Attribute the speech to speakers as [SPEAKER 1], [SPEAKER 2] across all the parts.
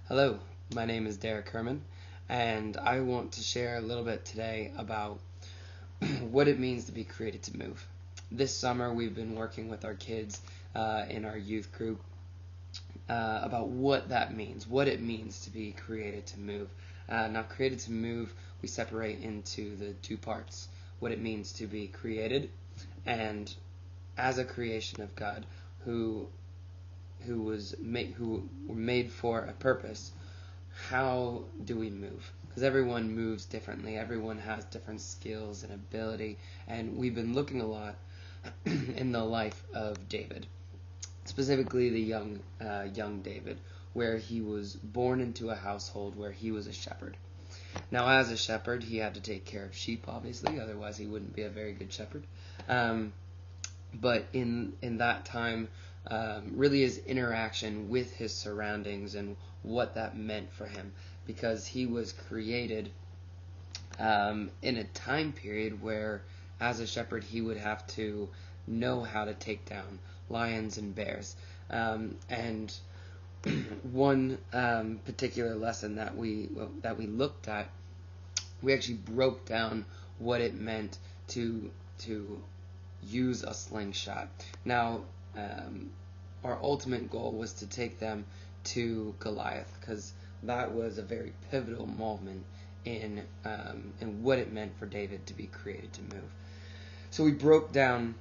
[SPEAKER 1] Hello, my name is Hermann, and I want to share a little bit today about what it means to be created to move. This summer, we've been working with our kids in our youth group about what that means, what it means to be created to move. Now, created to move, we separate into the two parts: what it means to be created, and as a creation of God, who who were made for a purpose. How do we move? Because everyone moves differently. Everyone has different skills and ability, and we've been looking a lot in the life of David, specifically the young David, where he was born into a household where he was a shepherd. Now, as a shepherd, he had to take care of sheep, obviously, otherwise he wouldn't be a very good shepherd. But in that time, really his interaction with his surroundings and what that meant for him, because he was created in a time period where, as a shepherd, he would have to know how to take down lions and bears. And one particular lesson that we looked at, we actually broke down what it meant to use a slingshot. Now, our ultimate goal was to take them to Goliath, because that was a very pivotal moment in what it meant for David to be created to move. So we broke down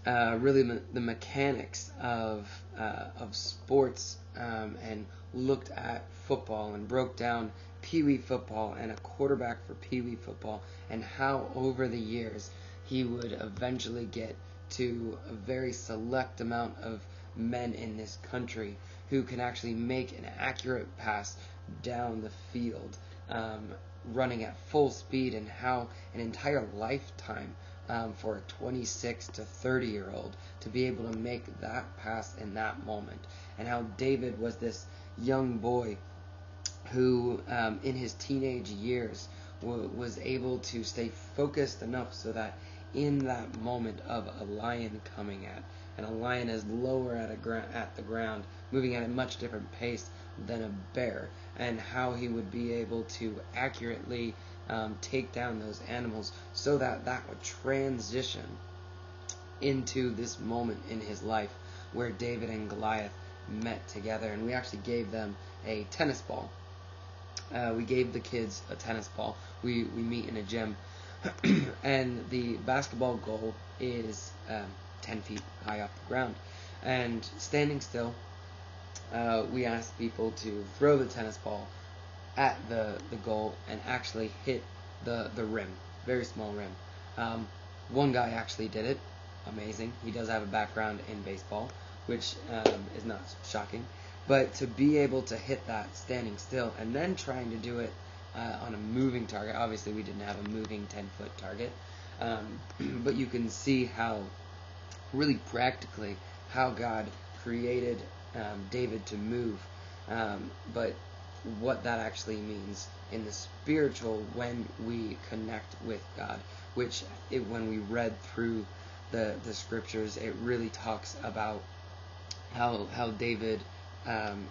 [SPEAKER 1] really the mechanics of sports, and looked at football and broke down Pee Wee football and a quarterback for Pee Wee football, and how over the years he would eventually get to a very select amount of men in this country who can actually make an accurate pass down the field, running at full speed, and how an entire lifetime for a 26 to 30-year-old to be able to make that pass in that moment, and how David was this young boy who in his teenage years was able to stay focused enough so that in that moment of a lion coming at, and a lion is lower at the ground, moving at a much different pace than a bear, and how he would be able to accurately take down those animals, so that would transition into this moment in his life where David and Goliath met together. And we actually gave them a tennis ball. We gave the kids a tennis ball. We meet in a gym, and the basketball goal is 10 feet high off the ground. And standing still, we asked people to throw the tennis ball at the goal and actually hit the rim, very small rim. One guy actually did it. Amazing. He does have a background in baseball, which is not shocking. But to be able to hit that standing still, and then trying to do it on a moving target. Obviously, we didn't have a moving 10-foot target, but you can see how, really practically, how God created David to move, but what that actually means in the spiritual when we connect with God, which when we read through the scriptures, it really talks about how David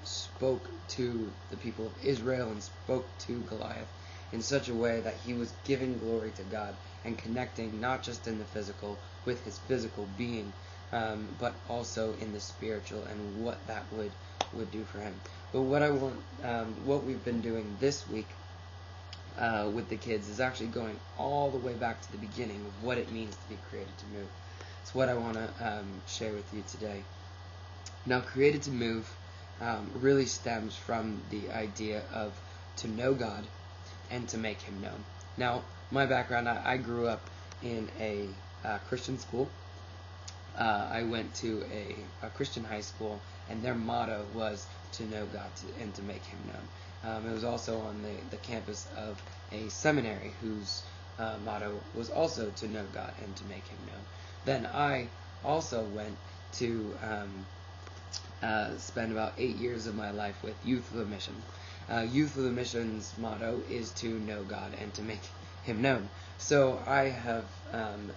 [SPEAKER 1] spoke to the people of Israel and spoke to Goliath in such a way that he was giving glory to God and connecting not just in the physical with his physical being, but also in the spiritual and what that would do for him. But what we've been doing this week with the kids is actually going all the way back to the beginning of what it means to be created to move. It's what I want to share with you today. Now, created to move really stems from the idea of to know God and to make him known. Now, my background, I grew up in a Christian school. I went to a Christian high school, and their motto was to know God and to make him known. It was also on the campus of a seminary whose motto was also to know God and to make him known. Then I also went to spend about 8 years of my life with Youth with a Mission. Youth with a Mission's motto is to know God and to make him known. So I have,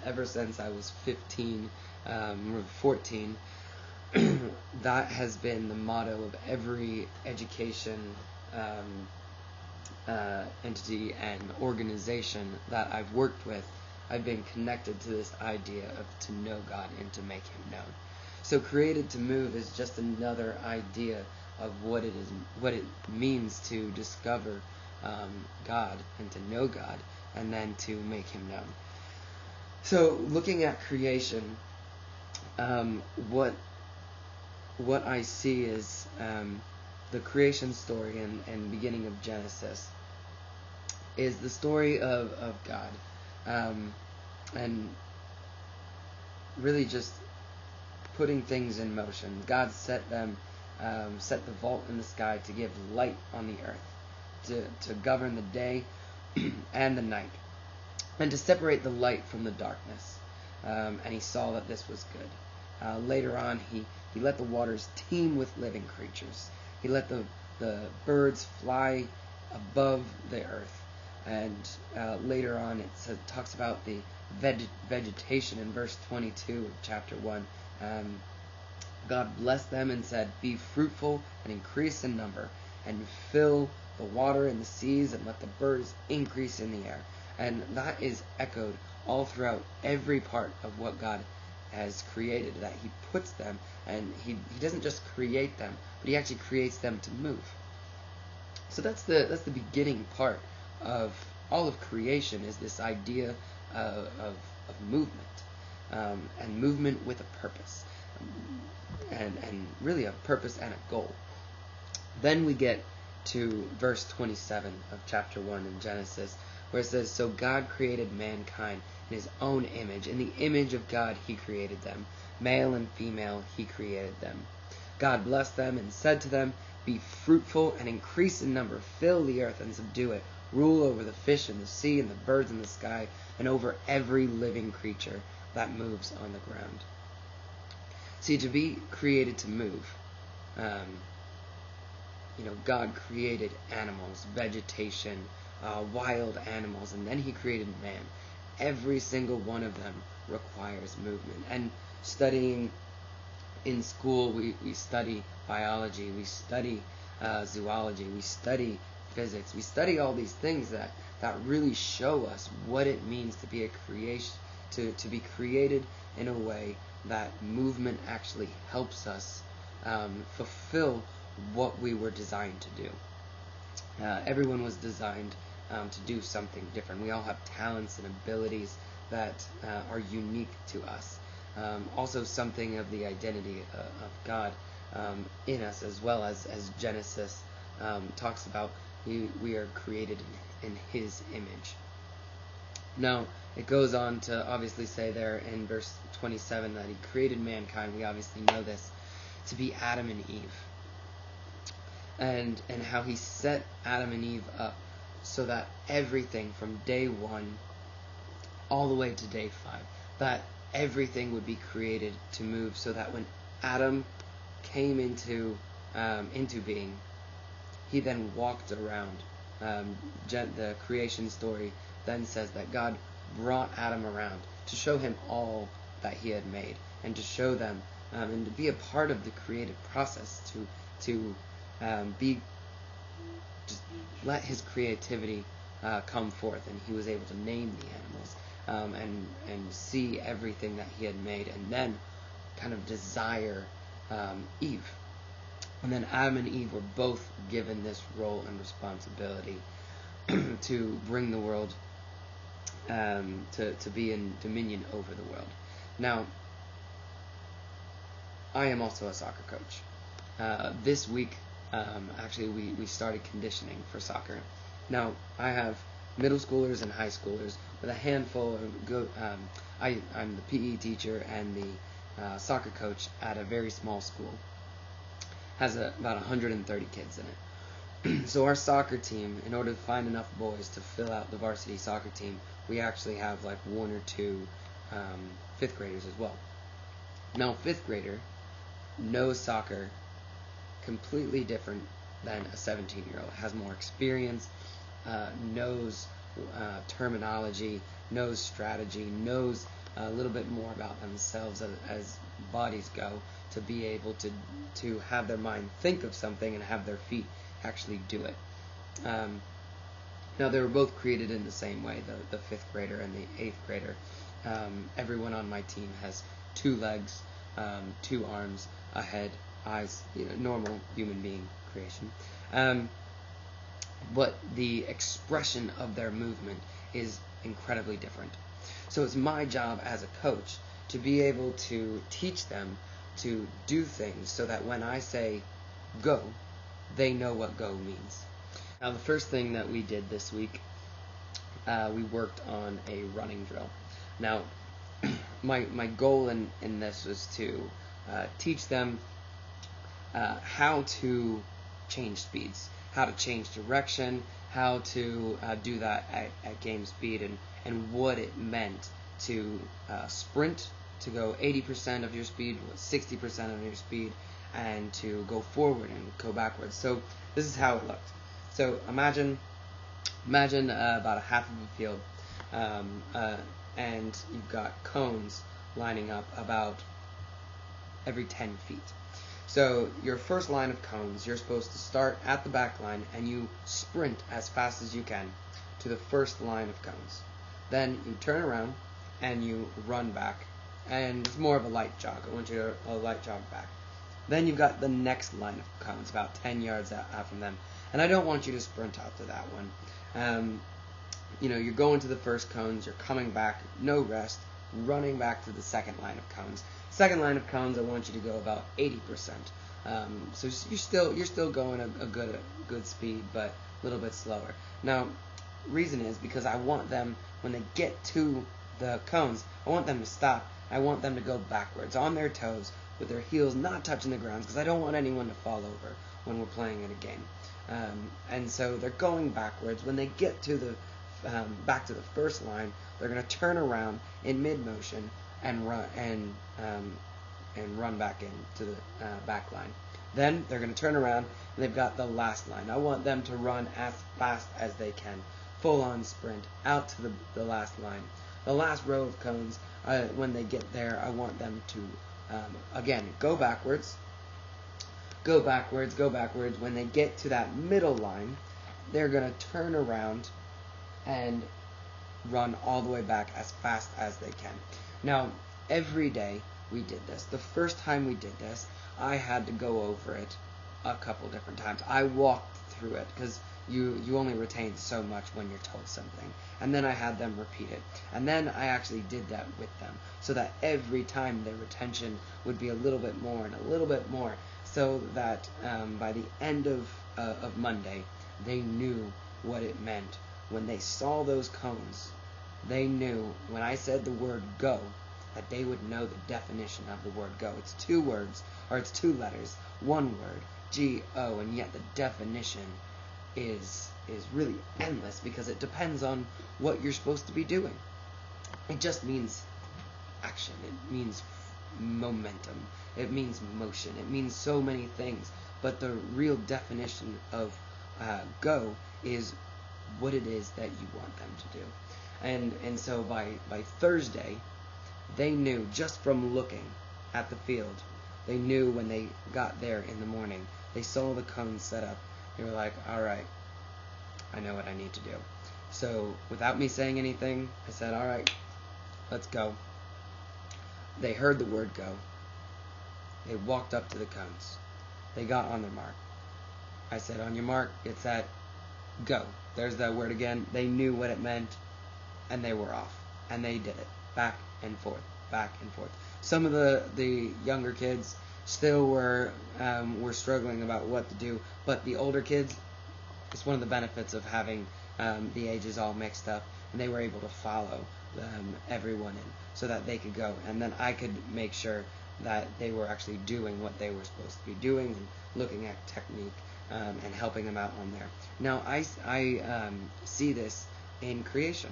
[SPEAKER 1] ever since I was 15, or 14, that has been the motto of every education entity and organization that I've worked with. I've been connected to this idea of to know God and to make Him known. So created to move is just another idea of what it means to discover God and to know God, and then to make Him known. So looking at creation, what I see is the creation story and beginning of Genesis is the story of God, and really just putting things in motion. God set the vault in the sky to give light on the earth, to govern the day and the night, and to separate the light from the darkness. And He saw that this was good. Later on, He let the waters teem with living creatures. He let the birds fly above the earth. And later on, it talks about the vegetation in verse 22 of chapter 1. God blessed them and said, "Be fruitful and increase in number, and fill the water in the seas, and let the birds increase in the air." And that is echoed all throughout every part of what God has created, that He puts them, and He doesn't just create them, but He actually creates them to move. So that's the beginning part of all of creation, is this idea of movement, and movement with a purpose, and really a purpose and a goal. Then we get to verse 27 of chapter 1 in Genesis, where it says, "So God created mankind in His own image. In the image of God He created them. Male and female He created them. God blessed them and said to them, 'Be fruitful and increase in number. Fill the earth and subdue it. Rule over the fish in the sea and the birds in the sky, and over every living creature that moves on the ground.'" See, to be created to move, God created animals, vegetation, wild animals, and then He created man. Every single one of them requires movement. And studying in school, we study biology, we study zoology, we study physics, we study all these things that really show us what it means to be a creation, to be created in a way that movement actually helps us fulfill what we were designed to do. Everyone was designed to do something different. We all have talents and abilities that are unique to us. Also something of the identity of God in us, as well as Genesis talks about. We are created in His image. Now, it goes on to obviously say there in verse 27 that He created mankind. We obviously know this to be Adam and Eve. And how He set Adam and Eve up so that everything from day 1 all the way to day 5, that everything would be created to move, so that when Adam came into being, he then walked around. The creation story then says that God brought Adam around to show him all that He had made, and to show them and to be a part of the creative process, to just let His creativity come forth. And He was able to name the animals, and see everything that He had made, and then kind of desire Eve. And then Adam and Eve were both given this role and responsibility to bring the world, to be in dominion over the world. Now, I am also a soccer coach. This week, actually, we started conditioning for soccer. Now, I have middle schoolers and high schoolers, with a handful. I'm the PE teacher and the soccer coach at a very small school. Has about 130 kids in it. So our soccer team, in order to find enough boys to fill out the varsity soccer team, we actually have like 1 or 2 fifth graders as well. Now, fifth grader knows soccer completely different than a 17-year-old. Has more experience, knows terminology, knows strategy, knows a little bit more about themselves as bodies go, to be able to have their mind think of something and have their feet actually do it. Now, they were both created in the same way, the 5th grader and the 8th grader. Everyone on my team has 2 legs, 2 arms, a head, eyes, normal human being creation. But the expression of their movement is incredibly different. So it's my job as a coach to be able to teach them to do things so that when I say go, they know what go means. Now, the first thing that we did this week, we worked on a running drill. Now, my goal in this was to teach them how to change speeds, how to change direction, how to do that at game speed, and what it meant to sprint, to go 80% of your speed, 60% of your speed, and to go forward and go backwards. So this is how it looked. So imagine about a half of a field, and you've got cones lining up about every 10 feet. So your first line of cones, you're supposed to start at the back line and you sprint as fast as you can to the first line of cones. Then you turn around and you run back, and it's more of a light jog. I want you to a light jog back. Then you've got the next line of cones, about 10 yards out from them. And I don't want you to sprint out to that one. You're going to the first cones, you're coming back, no rest, running back to the second line of cones. Second line of cones, I want you to go about 80%. So you're still going a good speed, but a little bit slower. Now, reason is because I want them, when they get to the cones, I want them to stop. I want them to go backwards on their toes with their heels not touching the ground, because I don't want anyone to fall over when we're playing in a game. And so they're going backwards. When they get to the back to the first line, they're going to turn around in mid-motion and run back into the back line. Then they're going to turn around and they've got the last line. I want them to run as fast as they can, full-on sprint out to the last line. The last row of cones, when they get there, I want them to again go backwards. Go backwards. When they get to that middle line, they're going to turn around and run all the way back as fast as they can. Now, every day we did this. The first time we did this, I had to go over it a couple different times. I walked through it because you only retain so much when you're told something. And then I had them repeat it. And then I actually did that with them so that every time their retention would be a little bit more and a little bit more, so that by the end of Monday, they knew what it meant. When they saw those cones, they knew when I said the word go, that they would know the definition of the word go. It's 2 words, or it's 2 letters, 1 word, G-O, and yet the definition is really endless because it depends on what you're supposed to be doing. It just means action. It means momentum. It means motion. It means so many things. But the real definition of go is what it is that you want them to do. And so by Thursday, they knew just from looking at the field, they knew when they got there in the morning, they saw the cones set up, they were like, all right, I know what I need to do. So without me saying anything, I said, all right, let's go. They heard the word go. They walked up to the cones. They got on their mark. I said, on your mark, get set, go. There's that word again. They knew what it meant, and they were off. And they did it. Back and forth, back and forth. Some of the younger kids still were struggling about what to do, but the older kids, it's one of the benefits of having the ages all mixed up, and they were able to follow everyone in so that they could go. And then I could make sure that they were actually doing what they were supposed to be doing and looking at technique and helping them out on there. Now, I see this in creation.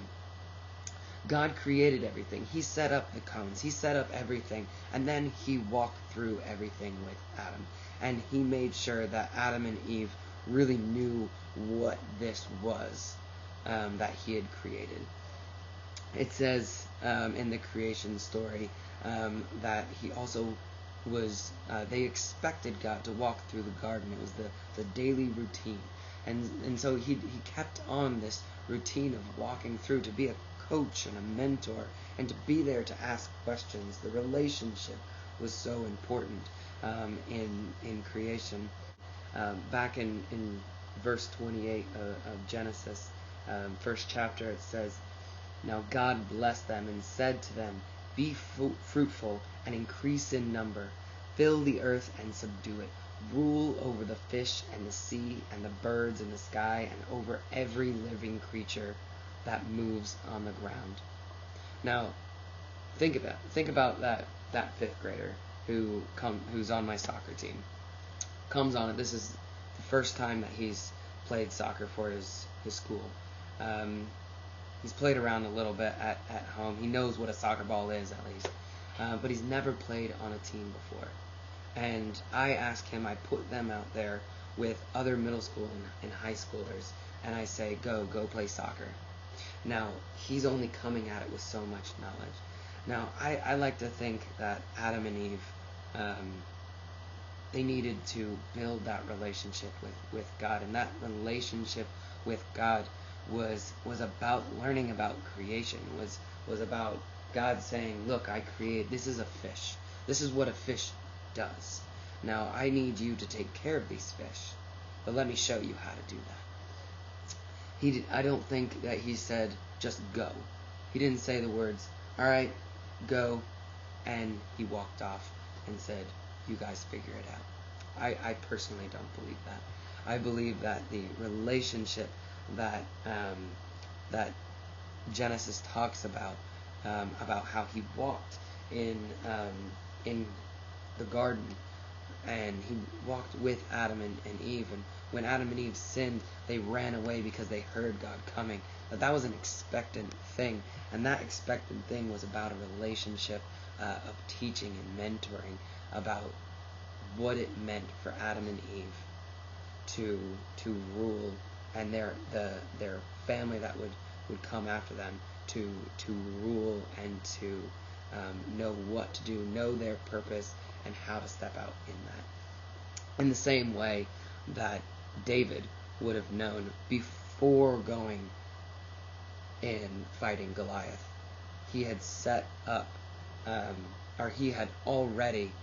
[SPEAKER 1] God created everything. He set up the cones. He set up everything. And then he walked through everything with Adam. And he made sure that Adam and Eve really knew what this was that he had created. It says in the creation story, that he also was, they expected God to walk through the garden. It was the daily routine. And so he kept on this routine of walking through to be a coach and a mentor and to be there to ask questions. The relationship was so important in creation. Back in verse 28 of Genesis, first chapter, it says, "Now God blessed them and said to them, Be fruitful and increase in number. Fill the earth and subdue it. Rule over the fish and the sea and the birds in the sky and over every living creature that moves on the ground." Now, think about that fifth grader who's on my soccer team. Comes on it. This is the first time that he's played soccer for his school. He's played around a little bit at home. He knows what a soccer ball is, at least. But he's never played on a team before. And I ask him, I put them out there with other middle school and high schoolers, and I say, go play soccer. Now, he's only coming at it with so much knowledge. Now, I like to think that Adam and Eve, they needed to build that relationship with God, and that relationship with God was about learning about creation, was about God saying, look, I created, this is a fish. This is what a fish does. Now, I need you to take care of these fish, but let me show you how to do that. I don't think that he said, just go. He didn't say the words, all right, go, and he walked off and said, you guys figure it out. I personally don't believe that. I believe that the relationship that Genesis talks about how he walked in the garden, and he walked with Adam and Eve, and when Adam and Eve sinned, they ran away because they heard God coming. That was an expectant thing, and that expectant thing was about a relationship of teaching and mentoring about what it meant for Adam and Eve to rule, and their family that would come after them to rule and to know what to do, know their purpose, and how to step out in that. In the same way that David would have known before going and fighting Goliath, he had set up, or he had already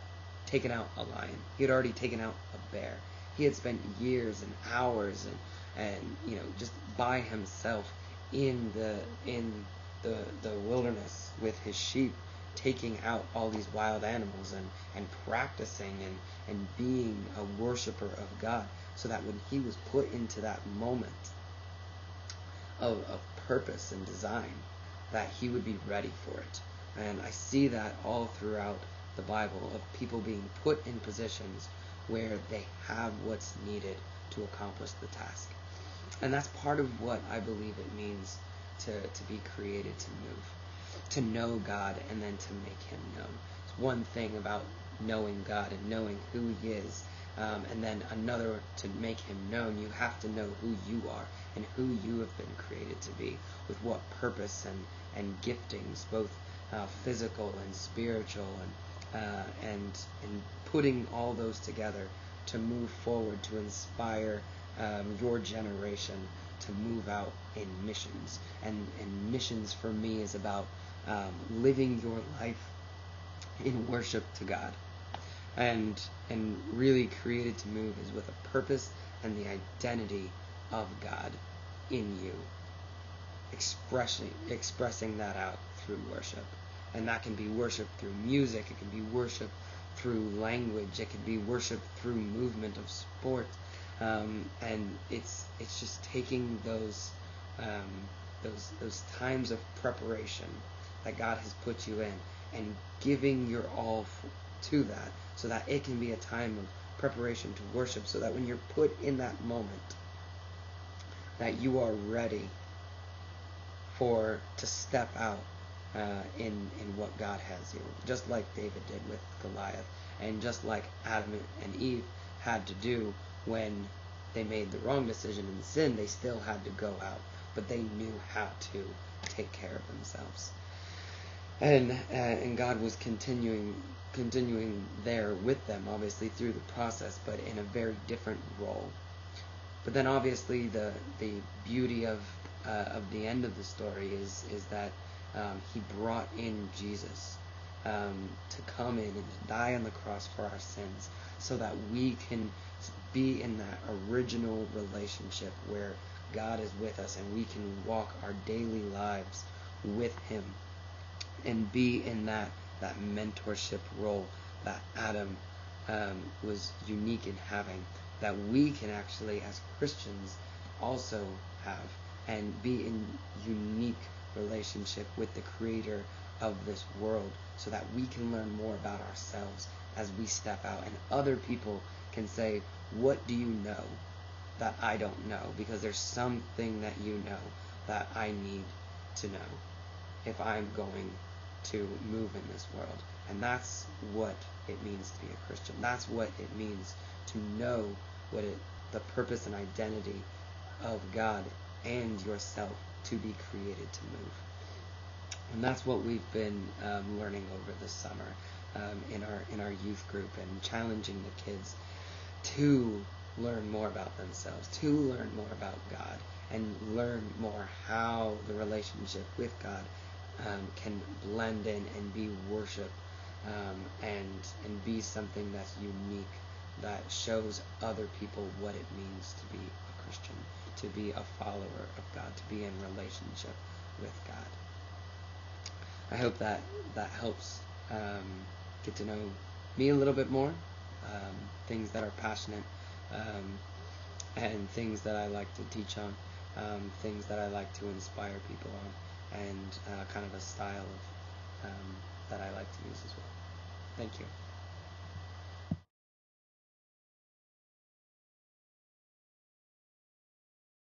[SPEAKER 1] taken out a lion. He had already taken out a bear. He had spent years and hours and just by himself in the wilderness with his sheep, taking out all these wild animals and practicing and being a worshiper of God, so that when he was put into that moment of purpose and design, that he would be ready for it. And I see that all throughout the Bible, of people being put in positions where they have what's needed to accomplish the task. And that's part of what I believe it means to be created to move, to know God and then to make him known. It's one thing about knowing God and knowing who he is, and then another to make him known. You have to know who you are and who you have been created to be, with what purpose and giftings, both physical and spiritual, and putting all those together to move forward, to inspire your generation to move out in missions. And missions for me is about living your life in worship to God. And really created to move is with a purpose and the identity of God in you, expressing that out through worship. And that can be worship through music, it can be worship through language, it can be worship through movement of sport, and it's just taking those times of preparation that God has put you in and giving your all to that, so that it can be a time of preparation to worship, so that when you're put in that moment, that you are ready to step out in what God has you, just like David did with Goliath, and just like Adam and Eve had to do when they made the wrong decision and sin. They still had to go out, but they knew how to take care of themselves. and God was continuing there with them, obviously through the process, but in a very different role. But then obviously the beauty of the end of the story is that he brought in Jesus to come in and to die on the cross for our sins, so that we can be in that original relationship where God is with us and we can walk our daily lives with him and be in that mentorship role that Adam was unique in having, that we can actually as Christians also have, and be in unique relationship with the creator of this world, so that we can learn more about ourselves as we step out, and other people can say, what do you know that I don't know? Because there's something that you know that I need to know if I'm going to move in this world. And that's what it means to be a Christian. That's what it means to know the purpose and identity of God and yourself, to be created to move. And that's what we've been learning over the summer in our youth group, and challenging the kids to learn more about themselves, to learn more about God, and learn more how the relationship with God can blend in and be worship, and be something that's unique, that shows other people what it means to be a Christian, to be a follower of God, to be in relationship with God. I hope that helps get to know me a little bit more, things that are passionate, and things that I like to teach on, things that I like to inspire people on, and kind of a style of, that I like to use as well. Thank you.